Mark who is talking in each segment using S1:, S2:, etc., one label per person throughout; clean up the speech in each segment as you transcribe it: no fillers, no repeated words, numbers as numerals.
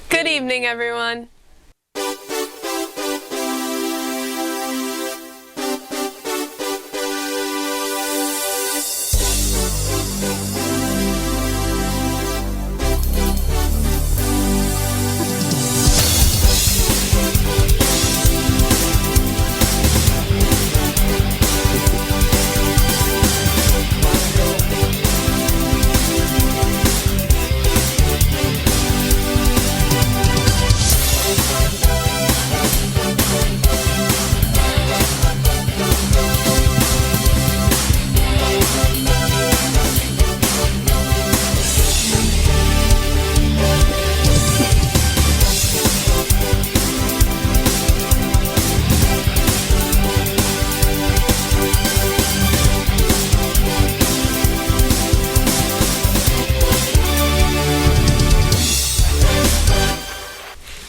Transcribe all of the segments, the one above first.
S1: Good evening, everyone.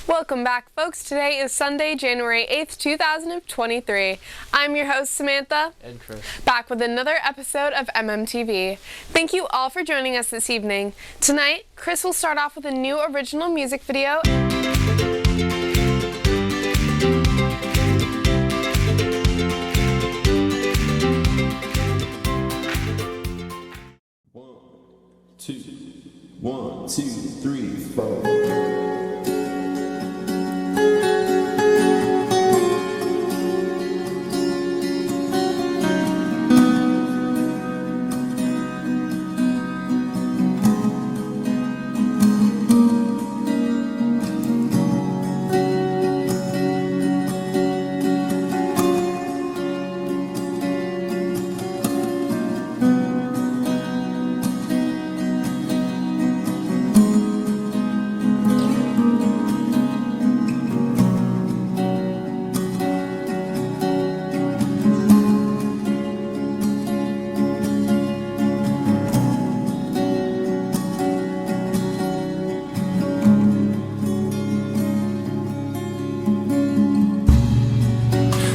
S1: Welcome back, folks. Today is Sunday, January 8th, 2023. I'm your host, Samantha.
S2: And Chris.
S1: Back with another episode of MMTV. Thank you all for joining us this evening. Tonight, Chris will start off with a new original music video.
S3: One, two, three, four.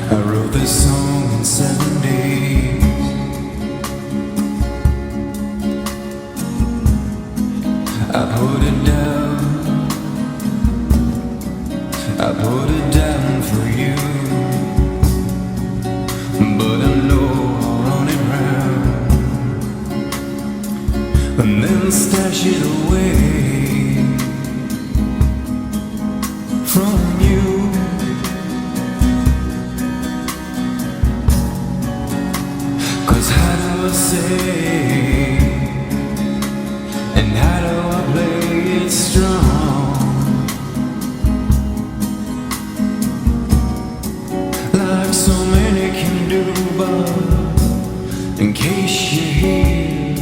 S3: I wrote this song in 7 days. I put it down for you. But I know I'll run it round and then stash it away from you. How do I say, and how do I play it strong? Like so many can do, but in case you hear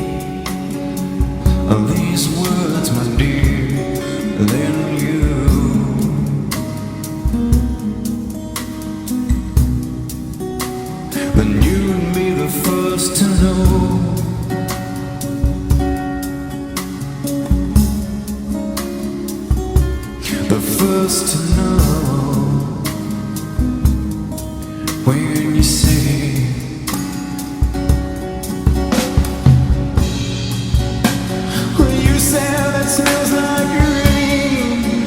S3: these words, my dear, then you and me the first to know. The first to know when you say, well, you say that smells like rain,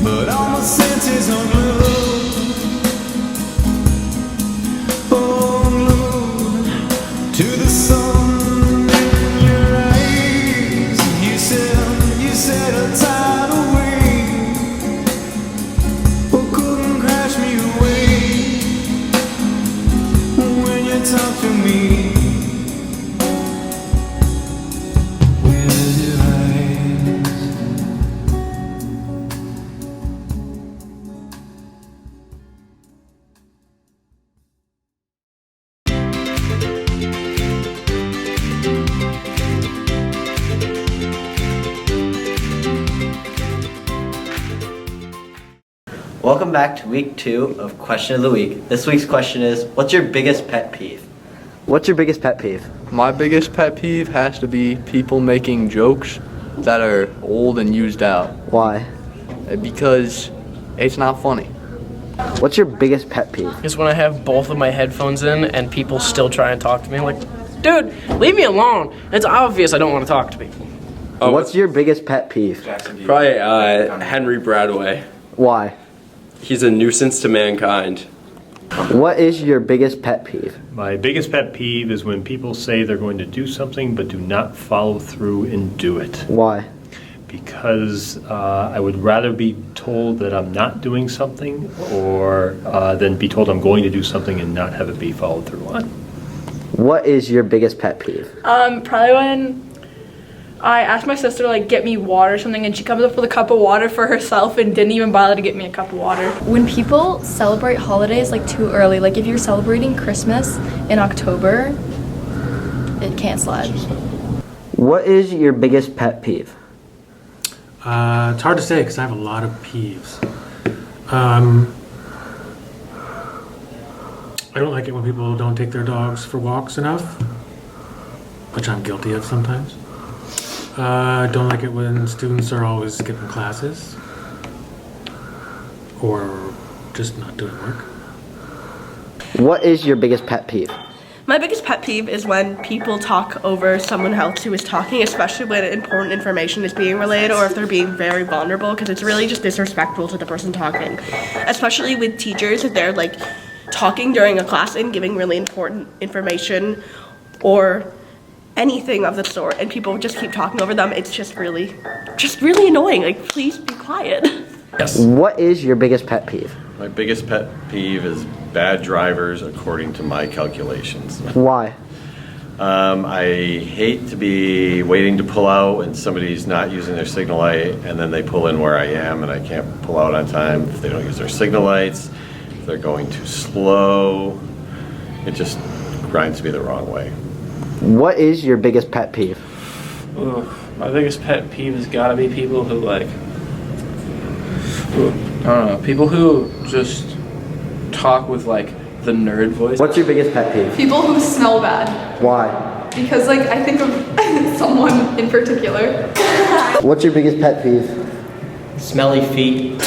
S3: but all my senses are glued. To the sun in your eyes, you said a tidal wave, oh, couldn't crash me away when you talk to me with your eyes.
S2: Welcome back to week 2 of Question of the Week. This week's question is, what's your biggest pet peeve? What's your biggest pet peeve?
S4: My biggest pet peeve has to be people making jokes that are old and used out.
S2: Why?
S4: Because it's not funny.
S2: What's your biggest pet peeve?
S5: Is when I have both of my headphones in and people still try and talk to me. I'm like, dude, leave me alone. It's obvious I don't want to talk to people.
S2: What's your biggest pet peeve?
S6: Probably Henry Bradway.
S2: Why?
S6: He's a nuisance to mankind.
S2: What is your biggest pet peeve?
S7: My biggest pet peeve is when people say they're going to do something but do not follow through and do it.
S2: Why?
S7: Because I would rather be told that I'm not doing something or than be told I'm going to do something and not have it be followed through on.
S2: What is your biggest pet peeve?
S8: Probably when I asked my sister to like get me water or something and she comes up with a cup of water for herself and didn't even bother to get me a cup of water.
S9: When people celebrate holidays like too early, like if you're celebrating Christmas in October, it can't slide.
S2: What is your biggest pet peeve?
S10: It's hard to say because I have a lot of peeves. I don't like it when people don't take their dogs for walks enough, which I'm guilty of sometimes. I don't like it when students are always skipping classes or just not doing work.
S2: What is your biggest pet peeve?
S11: My biggest pet peeve is when people talk over someone else who is talking, especially when important information is being relayed or if they're being very vulnerable, because it's really just disrespectful to the person talking. Especially with teachers, if they're like talking during a class and giving really important information or anything of the sort, and people just keep talking over them, it's just really annoying. Like, please be quiet.
S7: Yes.
S2: What is your biggest pet peeve?
S12: My biggest pet peeve is bad drivers according to my calculations.
S2: Why?
S12: I hate to be waiting to pull out when somebody's not using their signal light and then they pull in where I am and I can't pull out on time if they don't use their signal lights, if they're going too slow. It just grinds me the wrong way.
S2: What is your biggest pet peeve?
S5: My biggest pet peeve has got to be people who like, I don't know, people who just talk with like the nerd voice.
S2: What's your biggest pet peeve?
S8: People who smell bad.
S2: Why?
S8: Because like I think of someone in particular.
S2: What's your biggest pet peeve?
S5: Smelly feet.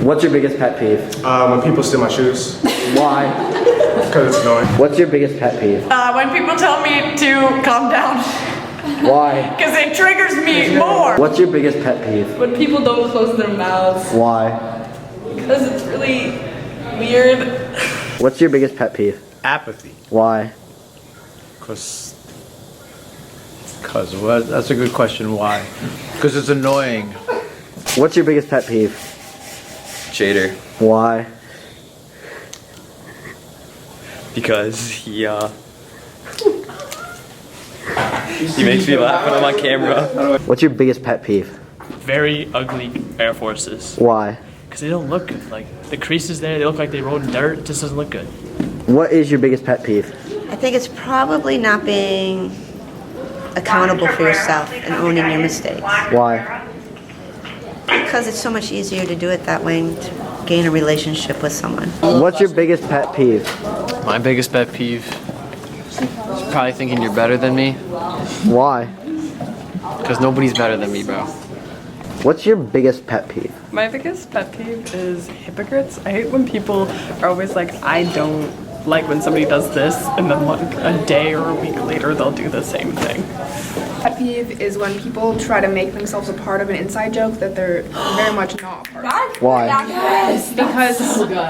S2: What's your biggest pet peeve?
S10: When people steal my shoes,
S2: Why?
S10: because it's annoying.
S2: What's your biggest pet peeve?
S11: When people tell me to calm down,
S2: Why?
S11: because it triggers me more.
S2: What's your biggest pet peeve?
S8: When people don't close their mouths.
S2: Why?
S8: Because it's really weird.
S2: What's your biggest pet peeve?
S13: Apathy.
S2: Why?
S13: Because well, that's a good question. Why? Because it's annoying.
S2: What's your biggest pet peeve?
S6: Jader.
S2: Why?
S6: Because he makes me laugh when I'm on camera.
S2: What's your biggest pet peeve?
S5: Very ugly Air Forces.
S2: Why?
S5: Because they don't look good. Like, the creases there, they look like they rolled in dirt. It just doesn't look good.
S2: What is your biggest pet peeve?
S14: I think it's probably not being accountable for yourself and owning your mistakes.
S2: Why?
S14: Because it's so much easier to do it that way and to gain a relationship with someone.
S2: What's your biggest pet peeve?
S5: My biggest pet peeve is probably thinking you're better than me.
S2: Why?
S5: Because nobody's better than me, bro.
S2: What's your biggest pet peeve?
S8: My biggest pet peeve is hypocrites. I hate when people are always like, I don't like when somebody does this, and then like a day or a week later they'll do the same thing.
S15: Pet peeve is when people try to make themselves a part of an inside joke that they're very much not a part of.
S2: Why?
S15: Yes, because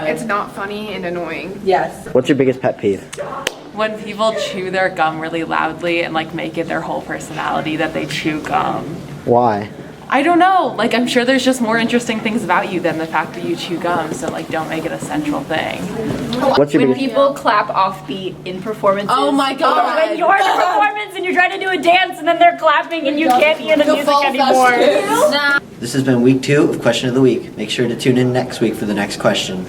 S15: it's not funny and annoying.
S8: Yes.
S2: What's your biggest pet peeve?
S16: When people chew their gum really loudly and like make it their whole personality that they chew gum.
S2: Why?
S16: I don't know. Like, I'm sure there's just more interesting things about you than the fact that you chew gum, so like don't make it a central thing.
S2: What's your
S9: When
S2: biggest
S9: people clap offbeat in performances.
S16: Oh my God.
S9: When you're in a performance and you're trying to do a dance and then they're clapping and you can't hear the music anymore.
S2: This has been week 2 of Question of the Week. Make sure to tune in next week for the next question.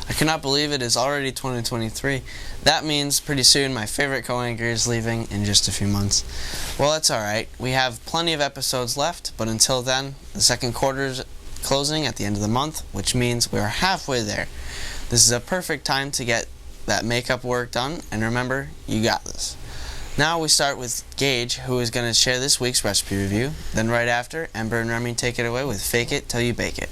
S17: I cannot believe it is already 2023. That means pretty soon my favorite co-anchor is leaving in just a few months. Well, that's alright. We have plenty of episodes left, but until then, the second quarter is closing at the end of the month, which means we are halfway there. This is a perfect time to get that makeup work done, and remember, you got this. Now we start with Gage, who is going to share this week's recipe review. Then right after, Ember and Remy take it away with Fake It Till You Bake It.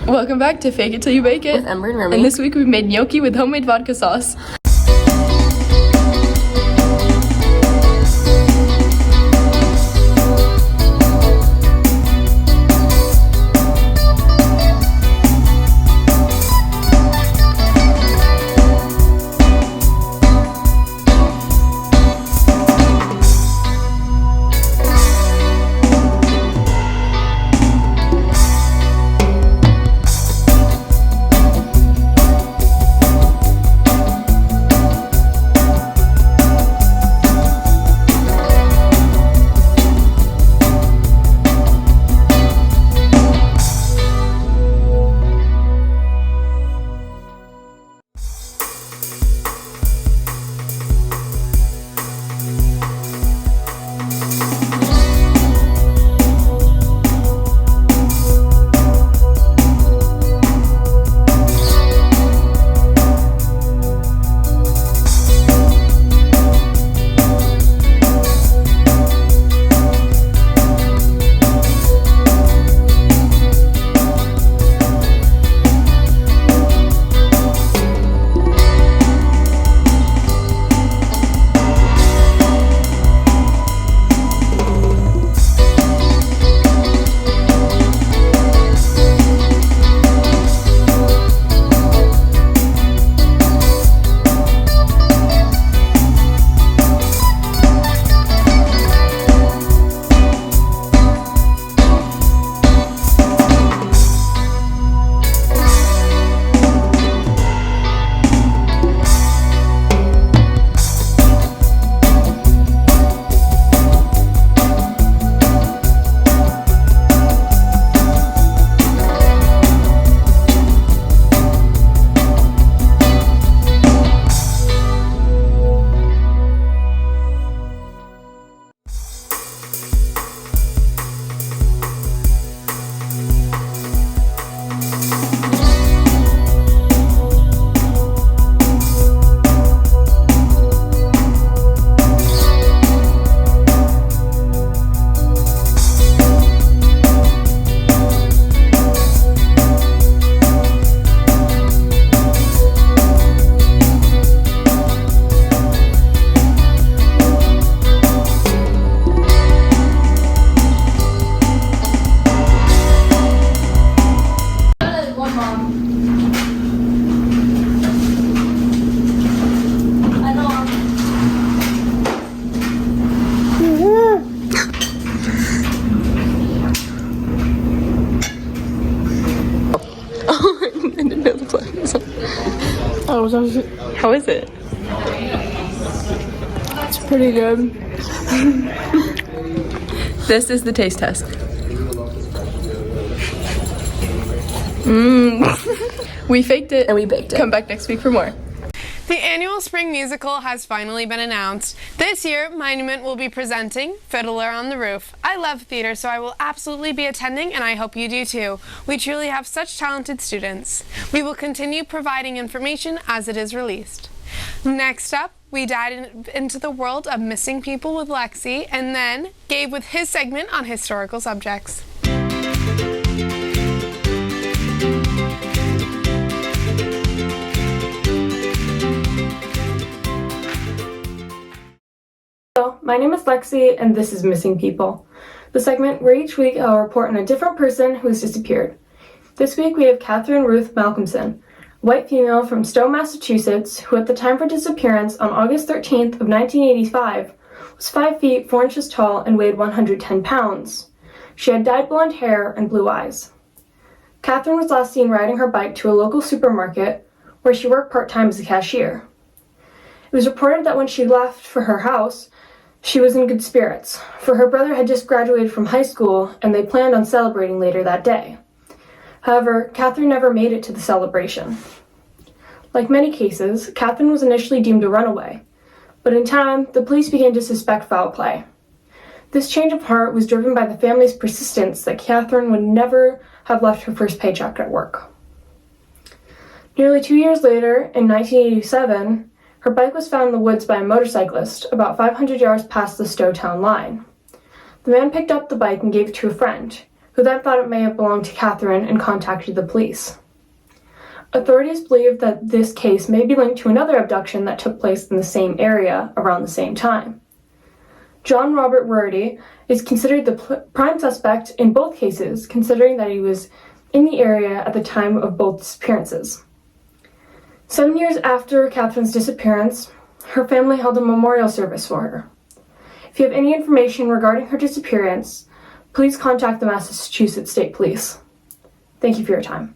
S18: Welcome back to Fake It Till You Bake It.
S19: With Ember and Remy.
S18: And this week we made gnocchi with homemade vodka sauce.
S19: How is it?
S18: It's pretty good. This is the taste test. We faked it.
S19: And we baked it.
S18: Come back next week for more.
S1: The annual spring musical has finally been announced. This year, Monument will be presenting Fiddler on the Roof. I love theater, so I will absolutely be attending, and I hope you do too. We truly have such talented students. We will continue providing information as it is released. Next up, we dive into the world of missing people with Lexi, and then Gabe with his segment on historical subjects.
S20: Hello, my name is Lexi, and this is Missing People, the segment where each week I'll report on a different person who has disappeared. This week we have Catherine Ruth Malcolmson, a white female from Stowe, Massachusetts, who at the time of her disappearance on August 13th of 1985 was 5 feet 4 inches tall and weighed 110 pounds. She had dyed blonde hair and blue eyes. Catherine was last seen riding her bike to a local supermarket where she worked part-time as a cashier. It was reported that when she left for her house, she was in good spirits, for her brother had just graduated from high school and they planned on celebrating later that day. However, Catherine never made it to the celebration. Like many cases, Catherine was initially deemed a runaway, but in time, the police began to suspect foul play. This change of heart was driven by the family's persistence that Catherine would never have left her first paycheck at work. Nearly 2 years later, in 1987, her bike was found in the woods by a motorcyclist about 500 yards past the Stowtown line. The man picked up the bike and gave it to a friend, who then thought it may have belonged to Catherine and contacted the police. Authorities believe that this case may be linked to another abduction that took place in the same area around the same time. John Robert Rorty is considered the prime suspect in both cases, considering that he was in the area at the time of both disappearances. 7 years after Catherine's disappearance, her family held a memorial service for her. If you have any information regarding her disappearance, please contact the Massachusetts State Police. Thank you for your time.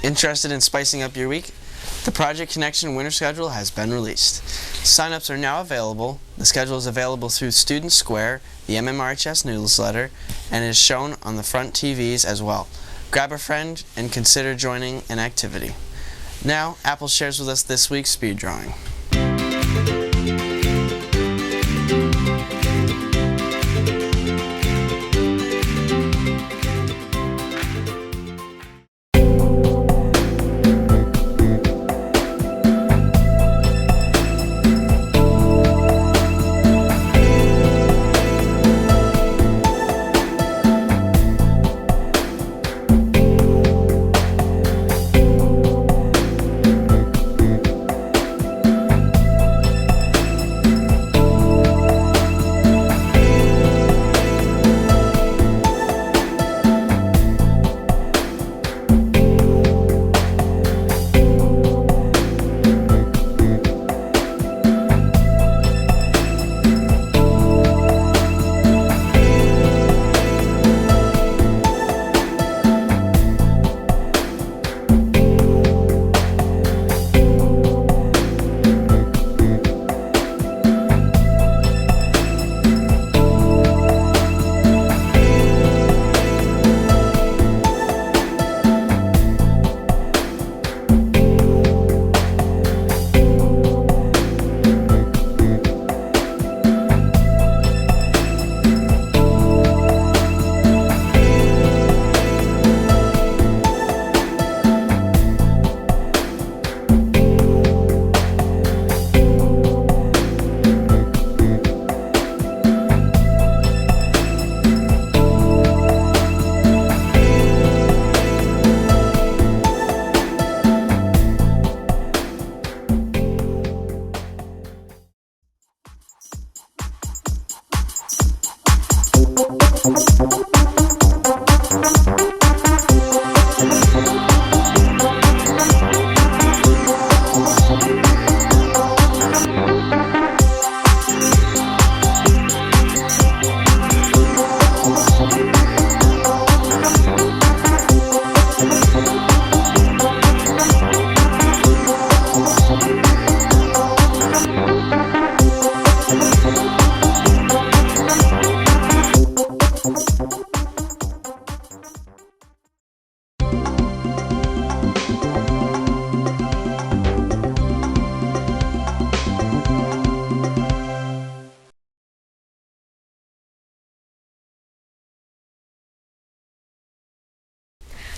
S17: Interested in spicing up your week? The Project Connection winter schedule has been released. Sign-ups are now available. The schedule is available through Student Square, the MMRHS newsletter, and is shown on the front TVs as well. Grab a friend and consider joining an activity. Now, Apple shares with us this week's speed drawing.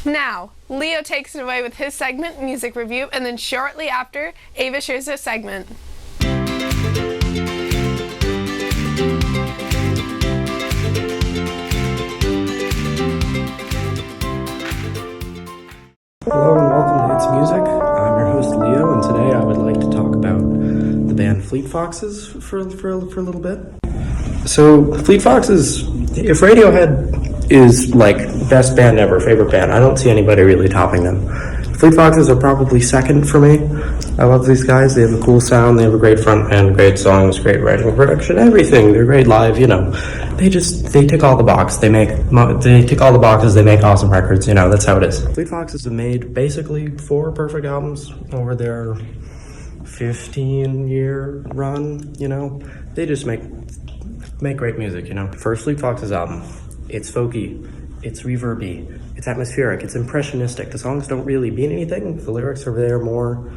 S1: Now, Leo takes it away with his segment, Music Review, and then shortly after, Ava shares her segment.
S21: Hello and welcome to It's Music. I'm your host Leo, and today I would like to talk about the band Fleet Foxes for a little bit. So, Fleet Foxes, if Radiohead is like best band ever, favorite band, I don't see anybody really topping them. Fleet Foxes are probably second for me. I love these guys. They have a cool sound. They have a great frontman, great songs, great writing and production, everything. They're great live, you know. They tick all the boxes. They tick all the boxes. They make awesome records, you know. That's how it is. Fleet Foxes have made basically 4 perfect albums over their 15-year run, you know. They just make great music, you know. First Fleet Foxes album, it's folky, it's reverby, it's atmospheric, it's impressionistic. The songs don't really mean anything. The lyrics are there more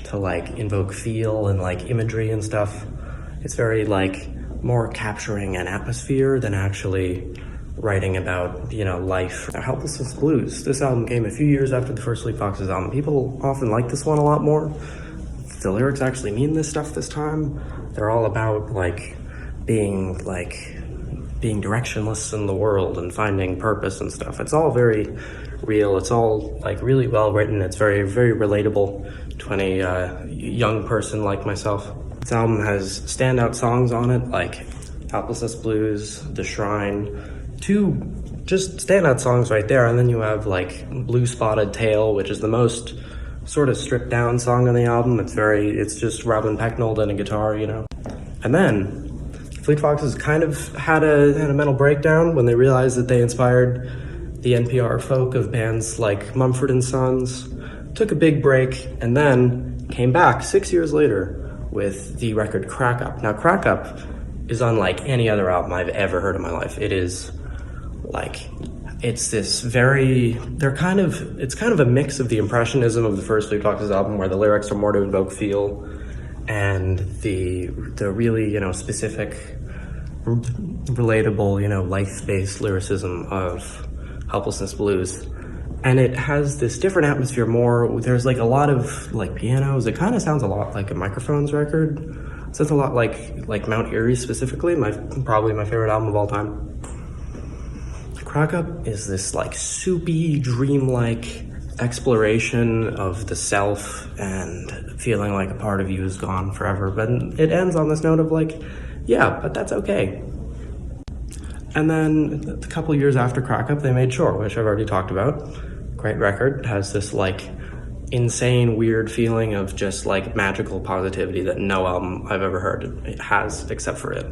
S21: to like invoke feel and like imagery and stuff. It's very like more capturing an atmosphere than actually writing about, you know, life. Helplessness Blues. This album came a few years after the first Fleet Foxes album. People often like this one a lot more. The lyrics actually mean this stuff this time. They're all about like being directionless in the world and finding purpose and stuff. It's all very real. It's all like really well written. It's very, very relatable to any young person like myself. This album has standout songs on it like Helplessness Blues, The Shrine, 2 just standout songs right there. And then you have like Blue Spotted Tail, which is the most sort of stripped down song on the album. It's just Robin Pecknold and a guitar, you know. And then Fleet Foxes kind of had a mental breakdown when they realized that they inspired the NPR folk of bands like Mumford & Sons, took a big break, and then came back 6 years later with the record Crack Up. Now, Crack Up is unlike any other album I've ever heard in my life. It is like, it's kind of a mix of the impressionism of the first Fleet Foxes album, where the lyrics are more to invoke feel, and the really, you know, specific, relatable, you know, life-based lyricism of Helplessness Blues. And it has this different atmosphere more. There's like a lot of like pianos. It kind of sounds a lot like a Microphones record. It sounds a lot like Mount Eerie specifically, probably my favorite album of all time. Crack Up is this like soupy, dreamlike exploration of the self and feeling like a part of you is gone forever. But it ends on this note of like, yeah, but that's okay. And then a couple years after Crack Up, they made Shore, which I've already talked about. Great record. It has this like insane, weird feeling of just like magical positivity that no album I've ever heard it has except for it.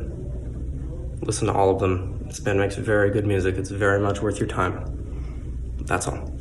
S21: Listen to all of them. This band makes very good music. It's very much worth your time. That's all.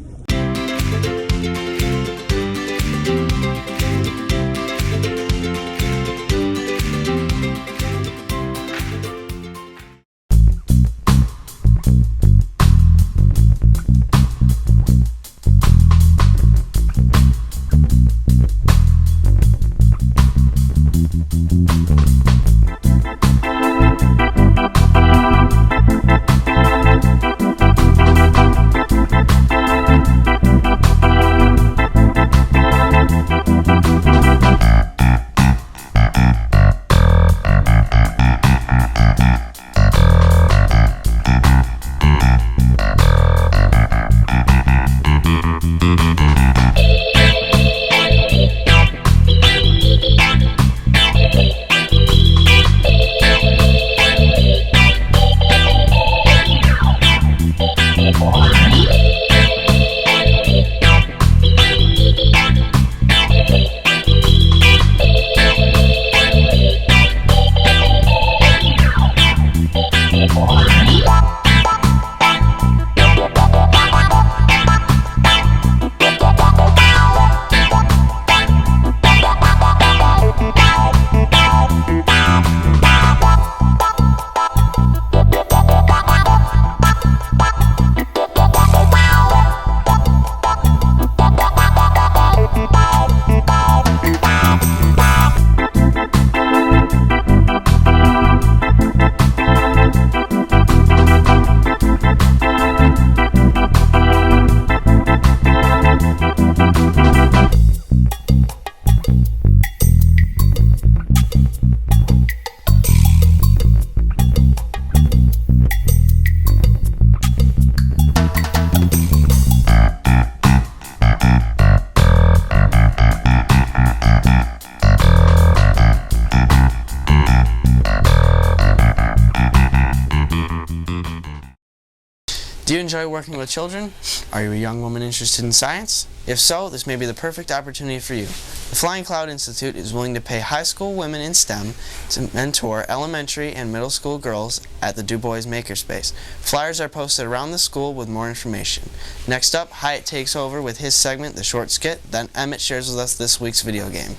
S17: you enjoy working with children? Are you a young woman interested in science? If so, this may be the perfect opportunity for you. The Flying Cloud Institute is willing to pay high school women in STEM to mentor elementary and middle school girls at the Du Bois Makerspace. Flyers are posted around the school with more information. Next up, Hyatt takes over with his segment, The Short Skit, then Emmett shares with us this week's video game.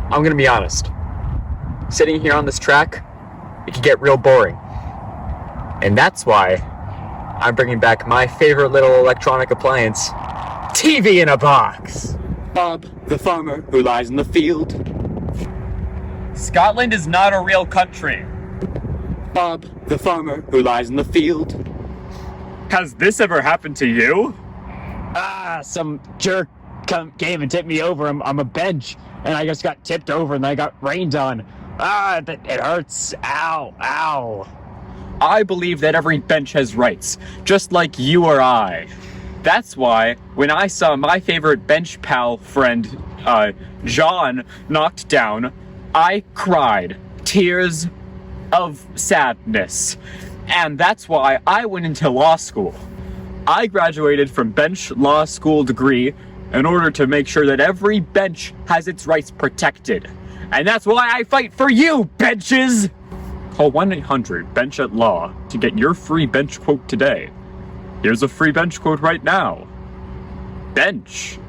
S6: I'm gonna be honest. Sitting here on this track, it can get real boring. And that's why I'm bringing back my favorite little electronic appliance, TV in a box. Bob, the farmer who lies in the field. Scotland is not a real country. Bob, the farmer who lies in the field. Has this ever happened to you? Some jerk came and tipped me over. I'm a bench, and I just got tipped over and I got rained on. It hurts. Ow, ow. I believe that every bench has rights, just like you or I. That's why, when I saw my favorite bench pal friend, John, knocked down, I cried. Tears of sadness. And that's why I went into law school. I graduated from bench law school degree in order to make sure that every bench has its rights protected. And that's why I fight for you, benches! Call 1-800-BENCH-AT-LAW to get your free bench quote today. Here's a free bench quote right now. Bench.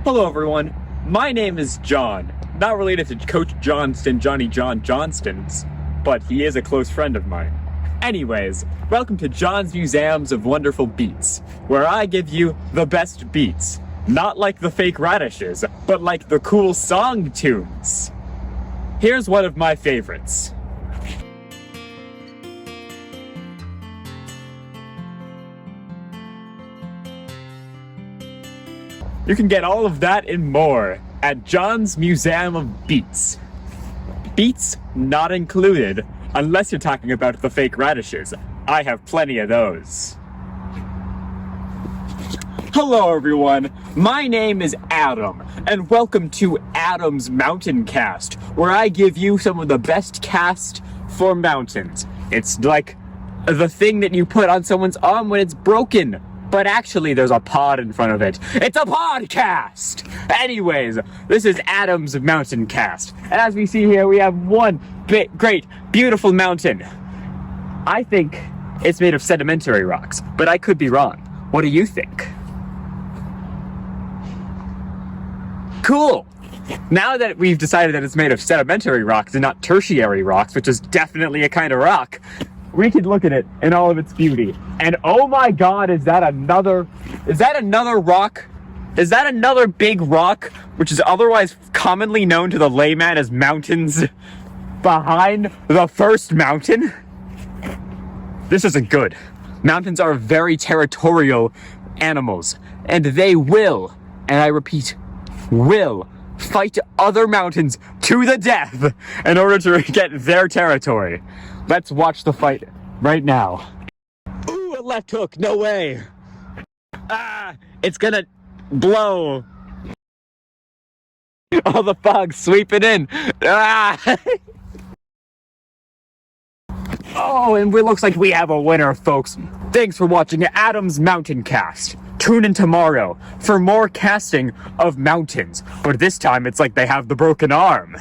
S6: Hello everyone, my name is John. Not related to Coach Johnston, Johnny John Johnston's, but he is a close friend of mine. Anyways, welcome to John's Museums of Wonderful Beats, where I give you the best beats. Not like the fake radishes, but like the cool song tunes. Here's one of my favorites. You can get all of that and more at John's Museum of Beats. Beats not included, unless you're talking about the fake radishes. I have plenty of those. Hello everyone, my name is Adam, and welcome to Adam's Mountain Cast, where I give you some of the best cast for mountains. It's like the thing that you put on someone's arm when it's broken, but actually there's a pod in front of it. It's a podcast! Anyways, this is Adam's Mountain Cast, and as we see here, we have one great, beautiful mountain. I think it's made of sedimentary rocks, but I could be wrong. What do you think? Cool! Now that we've decided that it's made of sedimentary rocks and not tertiary rocks, which is definitely a kind of rock, we can look at it in all of its beauty. And oh my god, is that another rock? Is that another big rock, which is otherwise commonly known to the layman as mountains, behind the first mountain? This isn't good. Mountains are very territorial animals, and they will, and I repeat, will fight other mountains to the death in order to get their territory. Let's watch the fight right now. Ooh, a left hook, no way. It's gonna blow. All the fog sweeping in. Oh, and it looks like we have a winner, folks. Thanks for watching Adam's Mountain Cast. Tune in tomorrow for more casting of mountains, but this time it's like they have the broken arm.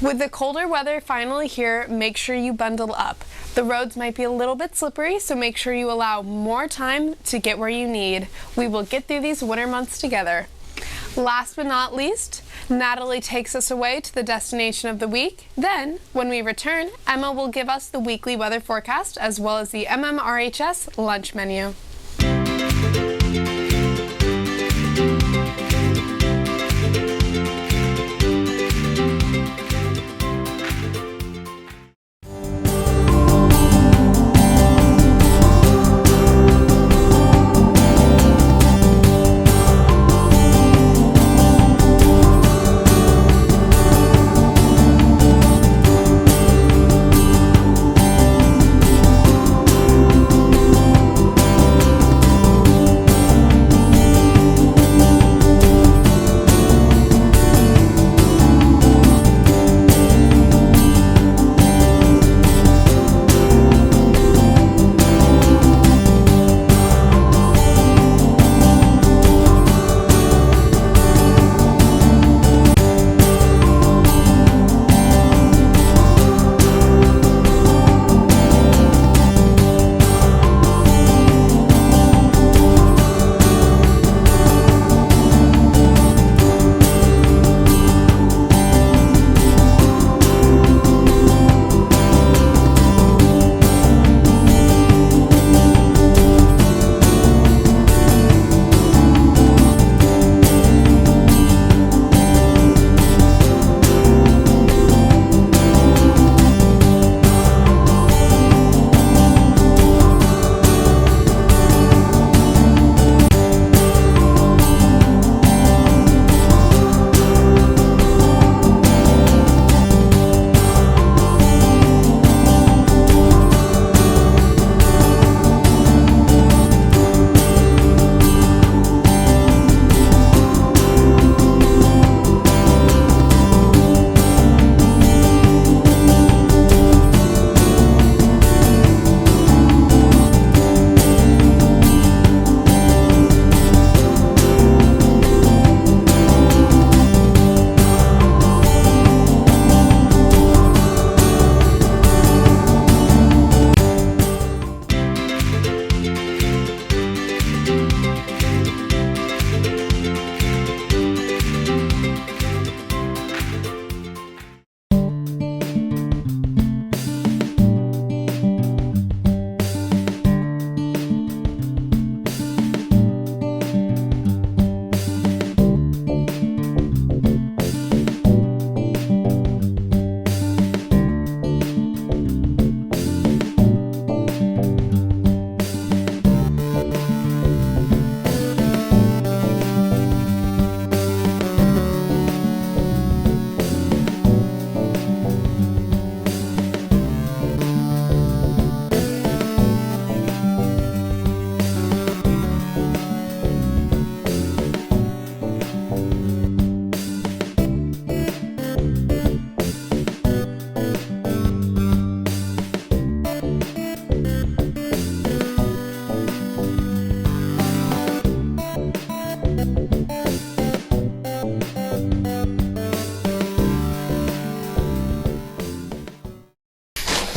S1: With the colder weather finally here, make sure you bundle up. The roads might be a little bit slippery, so make sure you allow more time to get where you need. We will get through these winter months together. Last but not least, Natalie takes us away to the destination of the week. Then, when we return, Emma will give us the weekly weather forecast as well as the MMRHS lunch menu.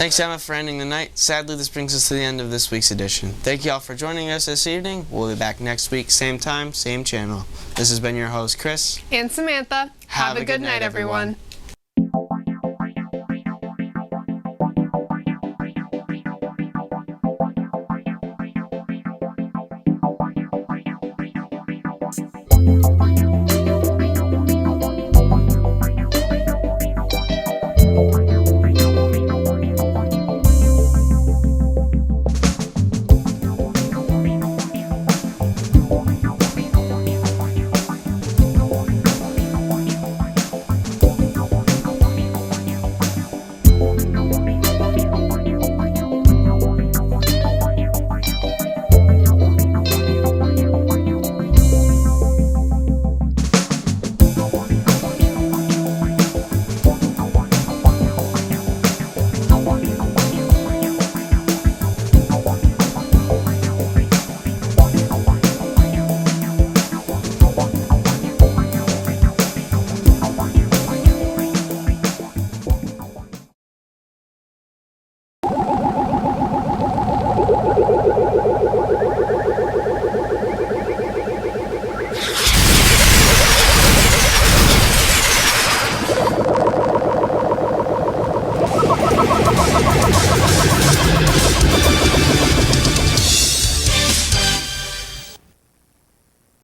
S17: Thanks, Emma, for ending the night. Sadly, this brings us to the end of this week's edition. Thank you all for joining us this evening. We'll be back next week, same time, same channel. This has been your host, Chris.
S1: And Samantha. Have a good night, everyone.